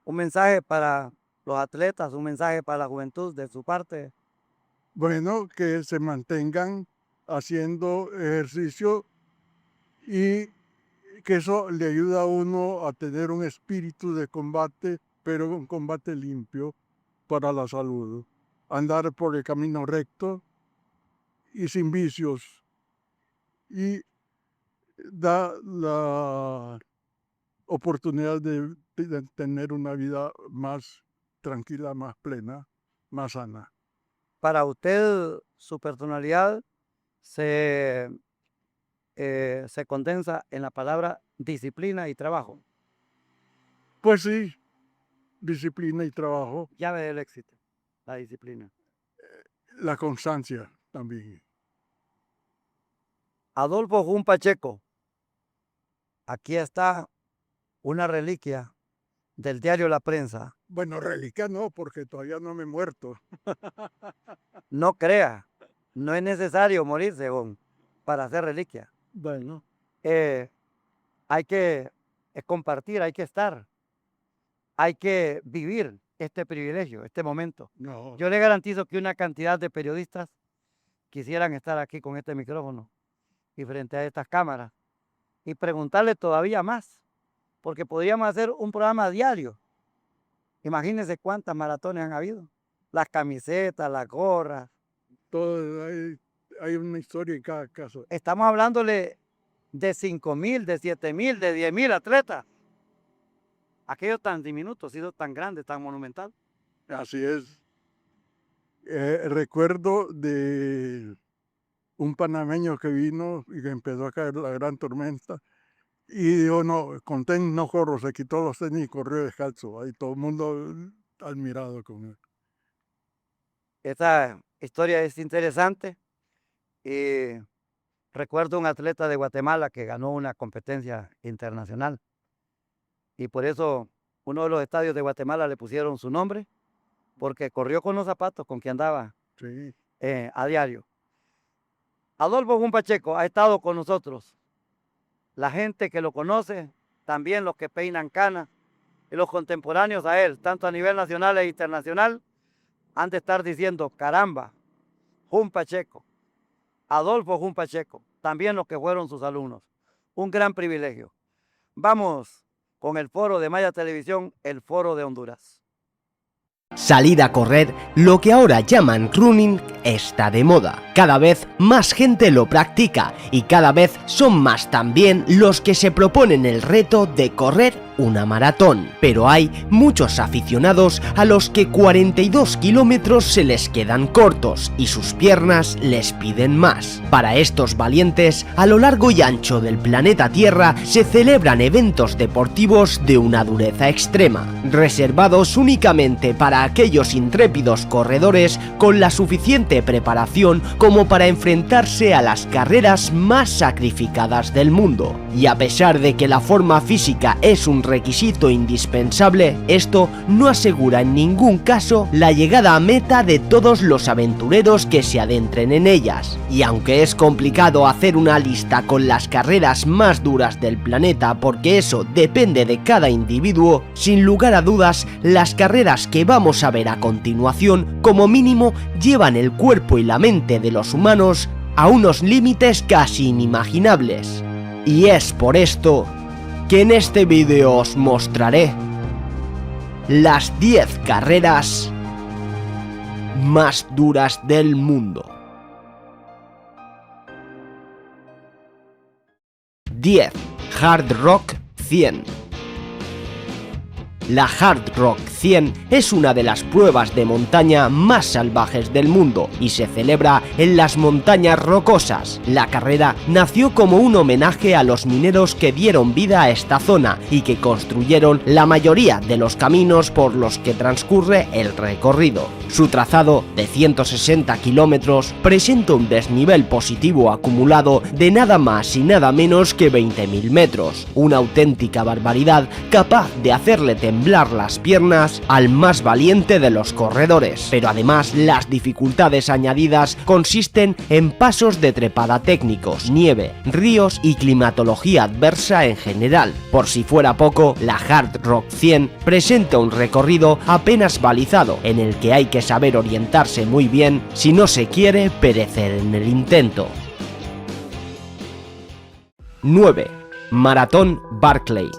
Un mensaje para los atletas, un mensaje para la juventud de su parte. Bueno, que se mantengan haciendo ejercicio y que eso le ayuda a uno a tener un espíritu de combate, pero un combate limpio para la salud. Andar por el camino recto y sin vicios. Y da la oportunidad de tener una vida más tranquila, más plena, más sana. Para usted, su personalidad se condensa en la palabra disciplina y trabajo. Pues sí, disciplina y trabajo, Llave del éxito, la disciplina. la constancia también. Adolfo Jun Pacheco, aquí está una reliquia del diario La Prensa. Bueno, reliquia no, porque todavía no me he muerto. No crea, no es necesario morirse para hacer reliquia. Bueno, Hay que compartir, hay que estar, hay que vivir este privilegio, este momento. no. Yo le garantizo que una cantidad de periodistas quisieran estar aquí con este micrófono y frente a estas cámaras y preguntarle todavía más, porque podríamos hacer un programa diario. Imagínense cuántas maratones han habido. Las camisetas, las gorras. Todo, hay una historia en cada caso. Estamos hablándole de 5,000, de 7,000, de 10,000 atletas. Aquello tan diminuto, ha sido tan grande, tan monumental. Así es. Recuerdo de un panameño que vino y que empezó a caer la gran tormenta y dijo, no, con tenis no corro, se quitó los tenis y corrió descalzo. Ahí todo el mundo admirado con él. Esta historia es interesante. Y recuerdo un atleta de Guatemala que ganó una competencia internacional. Y por eso uno de los estadios de Guatemala le pusieron su nombre, porque corrió con los zapatos con que andaba Sí. a diario. Adolfo Jun Pacheco ha estado con nosotros. La gente que lo conoce, también los que peinan canas, y los contemporáneos a él, tanto a nivel nacional e internacional, han de estar diciendo, caramba, Jun Pacheco, Adolfo Jun Pacheco, también los que fueron sus alumnos. Un gran privilegio. Vamos con el foro de Maya Televisión, el foro de Honduras. Salir a correr, lo que ahora llaman running, está de moda. Cada vez más gente lo practica y cada vez son más también los que se proponen el reto de correr una maratón. Pero hay muchos aficionados a los que 42 kilómetros se les quedan cortos y sus piernas les piden más. Para estos valientes, a lo largo y ancho del planeta Tierra se celebran eventos deportivos de una dureza extrema, reservados únicamente para aquellos intrépidos corredores con la suficiente preparación como para enfrentarse a las carreras más sacrificadas del mundo. Y a pesar de que la forma física es un requisito indispensable, esto no asegura en ningún caso la llegada a meta de todos los aventureros que se adentren en ellas. Y aunque es complicado hacer una lista con las carreras más duras del planeta porque eso depende de cada individuo, sin lugar a dudas, las carreras que vamos a ver a continuación como mínimo llevan el cuerpo y la mente de los humanos a unos límites casi inimaginables. Y es por esto que en este vídeo os mostraré las 10 carreras más duras del mundo. 10. Hard Rock 100. La Hard Rock 100 es una de las pruebas de montaña más salvajes del mundo y se celebra en las montañas rocosas. La carrera nació como un homenaje a los mineros que dieron vida a esta zona y que construyeron la mayoría de los caminos por los que transcurre el recorrido. Su trazado de 160 kilómetros presenta un desnivel positivo acumulado de nada más y nada menos que 20.000 metros, una auténtica barbaridad capaz de hacerle temblar las piernas al más valiente de los corredores. Pero además las dificultades añadidas consisten en pasos de trepada técnicos, nieve, ríos y climatología adversa en general. Por si fuera poco, la Hard Rock 100 presenta un recorrido apenas balizado en el que hay que saber orientarse muy bien si no se quiere perecer en el intento. 9. Maratón Barkley.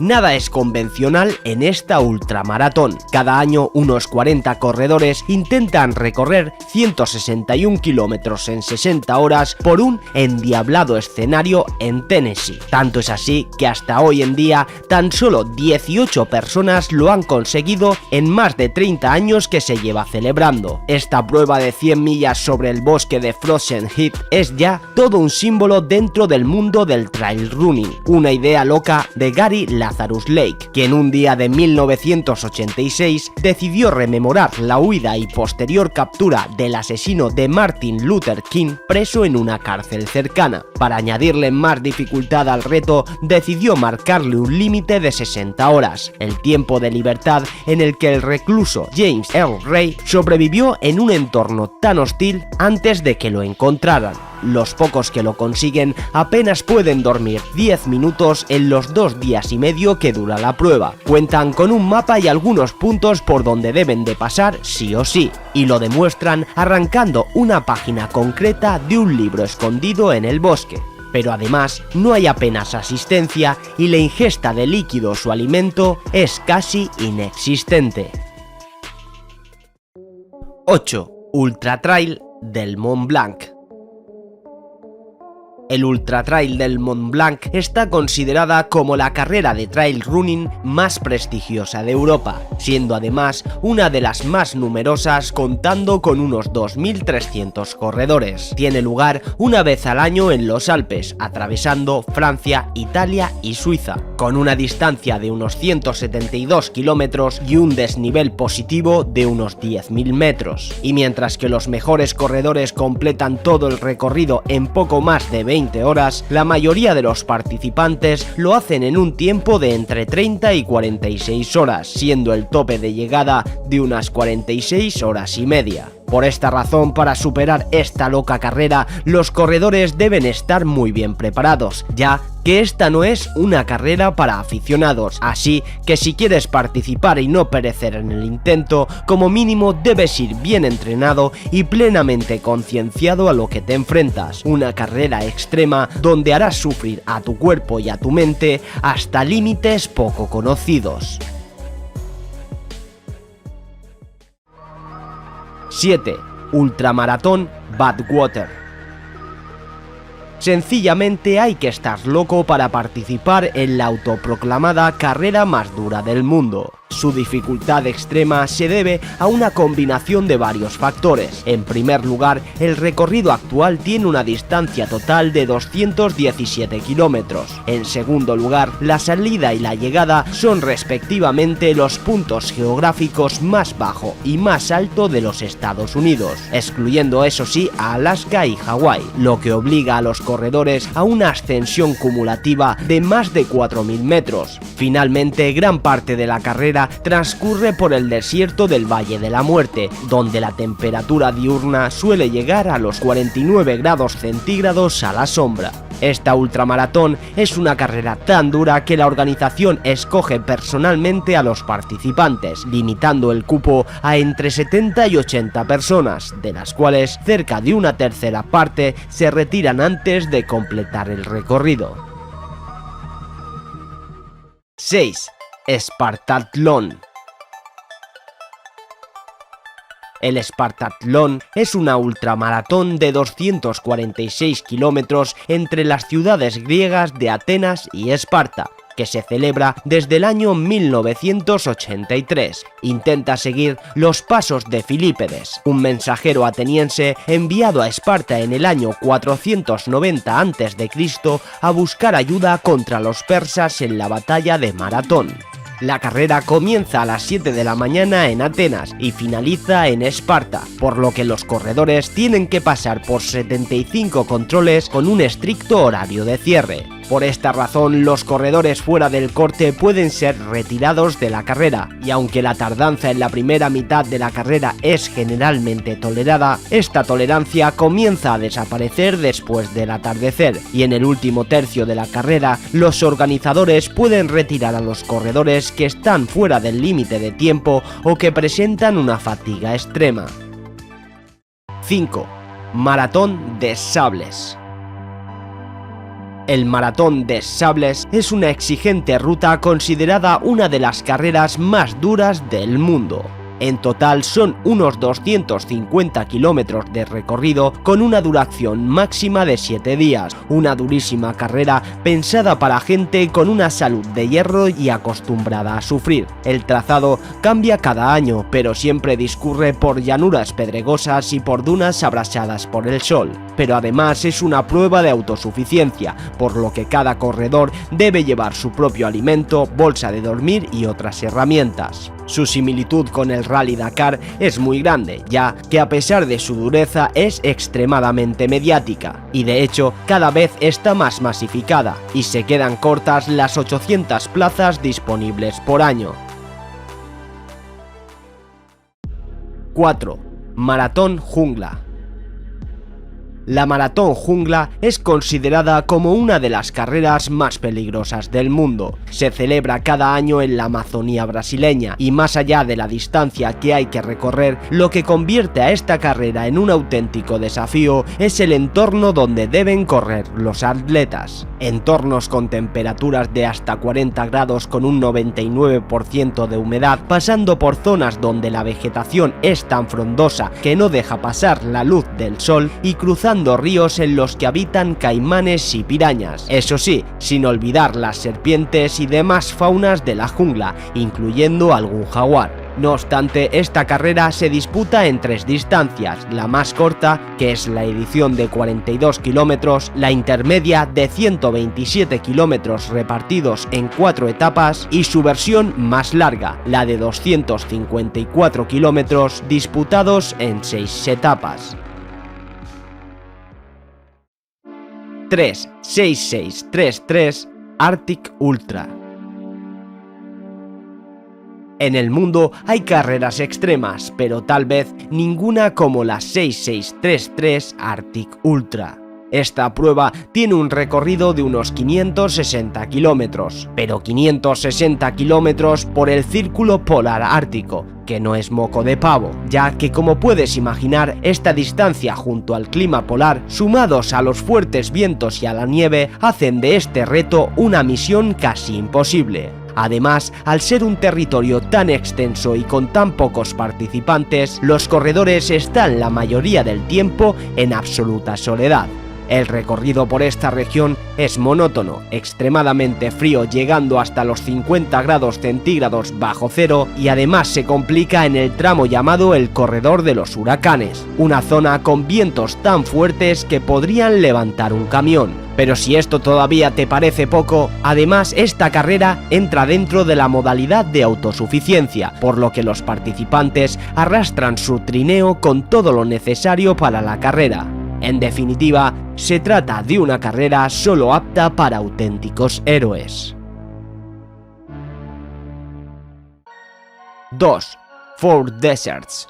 Nada es convencional en esta ultramaratón. Cada año unos 40 corredores intentan recorrer 161 kilómetros en 60 horas por un endiablado escenario en Tennessee. Tanto es así que hasta hoy en día tan solo 18 personas lo han conseguido en más de 30 años que se lleva celebrando. Esta prueba de 100 millas sobre el bosque de Frozen Heath es ya todo un símbolo dentro del mundo del trail running. Una idea loca de Gary Lazarus Lake, quien un día de 1986 decidió rememorar la huida y posterior captura del asesino de Martin Luther King preso en una cárcel cercana. Para añadirle más dificultad al reto, decidió marcarle un límite de 60 horas, el tiempo de libertad en el que el recluso James Earl Ray sobrevivió en un entorno tan hostil antes de que lo encontraran. Los pocos que lo consiguen apenas pueden dormir 10 minutos en los 2 días y medio que dura la prueba. Cuentan con un mapa y algunos puntos por donde deben de pasar sí o sí, y lo demuestran arrancando una página concreta de un libro escondido en el bosque. Pero además no hay apenas asistencia y la ingesta de líquidos o alimento es casi inexistente. 8. Ultra Trail del Mont Blanc. El Ultra Trail del Mont Blanc está considerada como la carrera de trail running más prestigiosa de Europa, siendo además una de las más numerosas, contando con unos 2.300 corredores. Tiene lugar una vez al año en los Alpes, atravesando Francia, Italia y Suiza, con una distancia de unos 172 kilómetros y un desnivel positivo de unos 10.000 metros. Y mientras que los mejores corredores completan todo el recorrido en poco más de 20 horas, la mayoría de los participantes lo hacen en un tiempo de entre 30 y 46 horas, siendo el tope de llegada de unas 46 horas y media. Por esta razón, para superar esta loca carrera, los corredores deben estar muy bien preparados, ya que esta no es una carrera para aficionados, así que si quieres participar y no perecer en el intento, como mínimo debes ir bien entrenado y plenamente concienciado a lo que te enfrentas. Una carrera extrema donde harás sufrir a tu cuerpo y a tu mente hasta límites poco conocidos. 7. Ultramaratón Badwater. Sencillamente hay que estar loco para participar en la autoproclamada carrera más dura del mundo. Su dificultad extrema se debe a una combinación de varios factores. En primer lugar, el recorrido actual tiene una distancia total de 217 kilómetros. En segundo lugar, la salida y la llegada son respectivamente los puntos geográficos más bajo y más alto de los Estados Unidos, excluyendo eso sí a Alaska y Hawái, lo que obliga a los corredores a una ascensión cumulativa de más de 4.000 metros. Finalmente, gran parte de la carrera transcurre por el desierto del Valle de la Muerte, donde la temperatura diurna suele llegar a los 49 grados centígrados a la sombra. Esta ultramaratón es una carrera tan dura que la organización escoge personalmente a los participantes, limitando el cupo a entre 70 y 80 personas, de las cuales cerca de una tercera parte se retiran antes de completar el recorrido. 6. Espartatlón. El Espartatlón es una ultramaratón de 246 kilómetros entre las ciudades griegas de Atenas y Esparta, que se celebra desde el año 1983. Intenta seguir los pasos de Filípedes, un mensajero ateniense enviado a Esparta en el año 490 a.C. a buscar ayuda contra los persas en la batalla de Maratón. La carrera comienza a las 7 de la mañana en Atenas y finaliza en Esparta, por lo que los corredores tienen que pasar por 75 controles con un estricto horario de cierre. Por esta razón, los corredores fuera del corte pueden ser retirados de la carrera, y aunque la tardanza en la primera mitad de la carrera es generalmente tolerada, esta tolerancia comienza a desaparecer después del atardecer, y en el último tercio de la carrera, los organizadores pueden retirar a los corredores que están fuera del límite de tiempo o que presentan una fatiga extrema. 5. Maratón de Sables. El Maratón de Sables es una exigente ruta considerada una de las carreras más duras del mundo. En total son unos 250 kilómetros de recorrido con una duración máxima de 7 días, una durísima carrera pensada para gente con una salud de hierro y acostumbrada a sufrir. El trazado cambia cada año, pero siempre discurre por llanuras pedregosas y por dunas abrasadas por el sol. Pero además es una prueba de autosuficiencia, por lo que cada corredor debe llevar su propio alimento, bolsa de dormir y otras herramientas. Su similitud con el Rally Dakar es muy grande, ya que a pesar de su dureza es extremadamente mediática, y de hecho cada vez está más masificada, y se quedan cortas las 800 plazas disponibles por año. 4. Maratón Jungla. La Maratón Jungla es considerada como una de las carreras más peligrosas del mundo. Se celebra cada año en la Amazonía brasileña y más allá de la distancia que hay que recorrer, lo que convierte a esta carrera en un auténtico desafío es el entorno donde deben correr los atletas. Entornos con temperaturas de hasta 40 grados con un 99% de humedad, pasando por zonas donde la vegetación es tan frondosa que no deja pasar la luz del sol y cruzando ríos en los que habitan caimanes y pirañas. Eso sí, sin olvidar las serpientes y demás faunas de la jungla, incluyendo algún jaguar. No obstante, esta carrera se disputa en 3 distancias, la más corta, que es la edición de 42 kilómetros, la intermedia de 127 kilómetros repartidos en 4 etapas y su versión más larga, la de 254 kilómetros disputados en 6 etapas. 36633 Arctic Ultra. En el mundo hay carreras extremas, pero tal vez ninguna como la 6633 Arctic Ultra. Esta prueba tiene un recorrido de unos 560 kilómetros, pero 560 kilómetros por el Círculo Polar Ártico, que no es moco de pavo, ya que como puedes imaginar, esta distancia junto al clima polar, sumados a los fuertes vientos y a la nieve, hacen de este reto una misión casi imposible. Además, al ser un territorio tan extenso y con tan pocos participantes, los corredores están la mayoría del tiempo en absoluta soledad. El recorrido por esta región es monótono, extremadamente frío, llegando hasta los 50 grados centígrados bajo cero, y además se complica en el tramo llamado el Corredor de los Huracanes, una zona con vientos tan fuertes que podrían levantar un camión. Pero si esto todavía te parece poco, además esta carrera entra dentro de la modalidad de autosuficiencia, por lo que los participantes arrastran su trineo con todo lo necesario para la carrera. En definitiva, se trata de una carrera solo apta para auténticos héroes. 2. Four Deserts.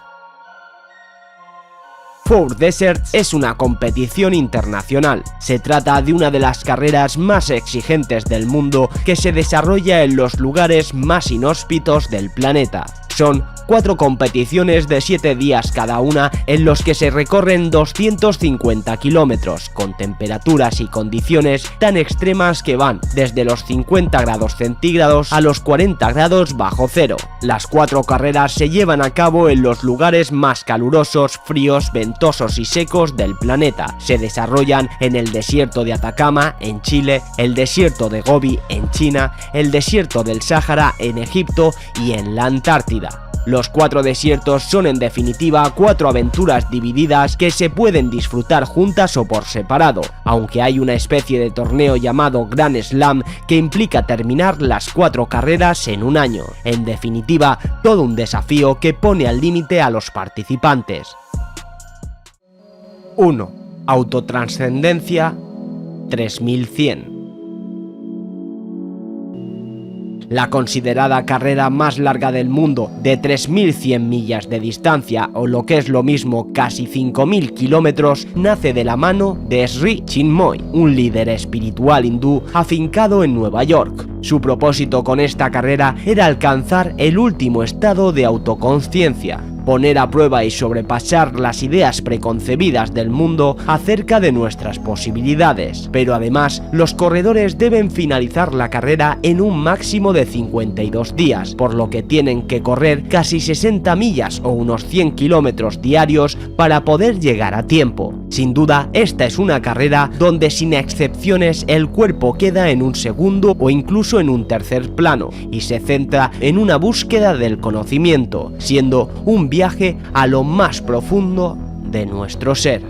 Four Deserts es una competición internacional. Se trata de una de las carreras más exigentes del mundo que se desarrolla en los lugares más inhóspitos del planeta. Son 4 competiciones de 7 días cada una en los que se recorren 250 kilómetros con temperaturas y condiciones tan extremas que van desde los 50 grados centígrados a los 40 grados bajo cero. Las 4 carreras se llevan a cabo en los lugares más calurosos, fríos, ventosos y secos del planeta. Se desarrollan en el desierto de Atacama, en Chile, el desierto de Gobi, en China, el desierto del Sáhara, en Egipto y en la Antártida. Los 4 desiertos son en definitiva 4 aventuras divididas que se pueden disfrutar juntas o por separado, aunque hay una especie de torneo llamado Grand Slam que implica terminar las 4 carreras en un año. En definitiva, todo un desafío que pone al límite a los participantes. 1. Autotranscendencia 3100. La considerada carrera más larga del mundo, de 3100 millas de distancia, o lo que es lo mismo, casi 5000 kilómetros, nace de la mano de Sri Chinmoy, un líder espiritual hindú afincado en Nueva York. Su propósito con esta carrera era alcanzar el último estado de autoconsciencia, poner a prueba y sobrepasar las ideas preconcebidas del mundo acerca de nuestras posibilidades. Pero además, los corredores deben finalizar la carrera en un máximo de 52 días, por lo que tienen que correr casi 60 millas o unos 100 kilómetros diarios para poder llegar a tiempo. Sin duda, esta es una carrera donde sin excepciones el cuerpo queda en un segundo o incluso en un tercer plano y se centra en una búsqueda del conocimiento, siendo un viaje a lo más profundo de nuestro ser.